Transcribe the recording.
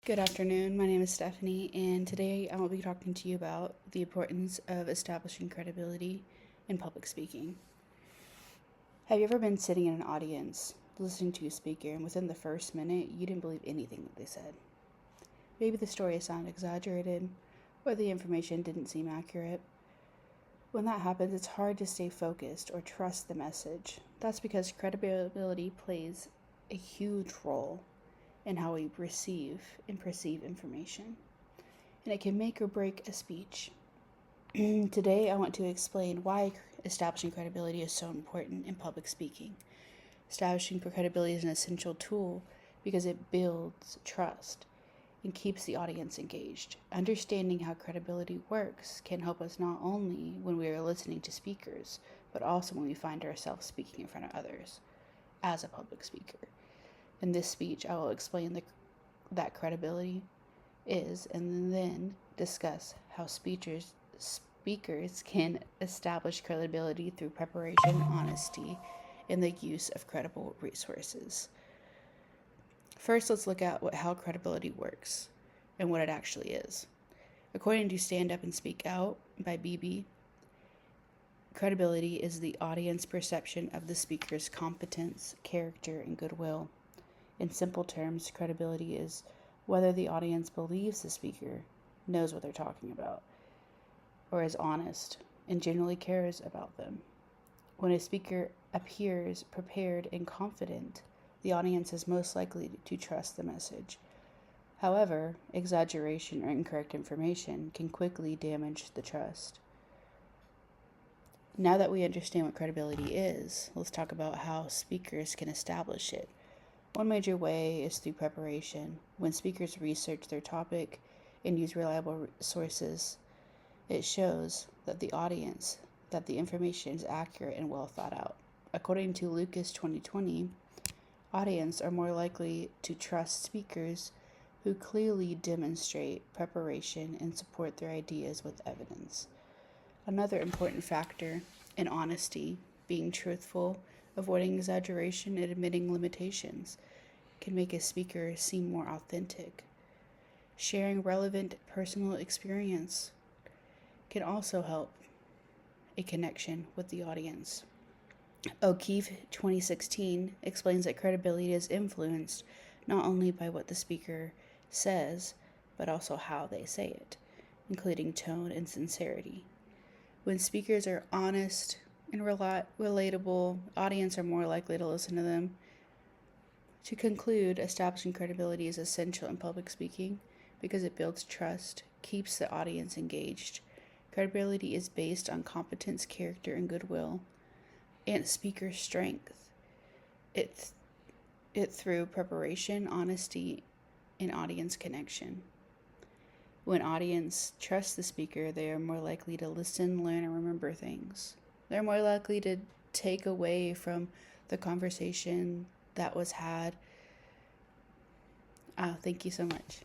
Good afternoon, my name is Stephanie, and today I will be talking to you about the importance of establishing credibility in public speaking. Have you ever been sitting in an audience, listening to a speaker, and within the first minute, you didn't believe anything that they said? Maybe the story sounded exaggerated, or the information didn't seem accurate. When that happens, it's hard to stay focused or trust the message. That's because credibility plays a huge role in how we receive and perceive information, and it can make or break a speech. Today, I want to explain why establishing credibility is so important in public speaking. Establishing credibility is an essential tool because it builds trust and keeps the audience engaged. Understanding how credibility works can help us not only when we are listening to speakers, but also when we find ourselves speaking in front of others as a public speaker. In this speech, I will explain that credibility is, and then discuss how speakers can establish credibility through preparation, honesty, and the use of credible resources. First, let's look at how credibility works and what it actually is. According to Stand Up and Speak Out by BB, credibility is the audience perception of the speaker's competence, character, and goodwill. In simple terms, credibility is whether the audience believes the speaker knows what they're talking about, or is honest and genuinely cares about them. When a speaker appears prepared and confident, the audience is most likely to trust the message. However, exaggeration or incorrect information can quickly damage the trust. Now that we understand what credibility is, let's talk about how speakers can establish it. One major way is through preparation. When speakers research their topic and use reliable sources, it shows that the information is accurate and well thought out. According to Lucas 2020, audience are more likely to trust speakers who clearly demonstrate preparation and support their ideas with evidence. Another important factor in honesty, being truthful, avoiding exaggeration, and admitting limitations, can make a speaker seem more authentic. Sharing relevant personal experience can also help a connection with the audience. O'Keefe 2016 explains that credibility is influenced not only by what the speaker says, but also how they say it, including tone and sincerity. When speakers are honest and relatable, audience are more likely to listen to them. To conclude, establishing credibility is essential in public speaking because it builds trust, keeps the audience engaged. Credibility is based on competence, character, and goodwill, and speaker strength. It through preparation, honesty, and audience connection. When audience trusts the speaker, they are more likely to listen, learn, and remember things. They're more likely to take away from the conversation that was had. Thank you so much.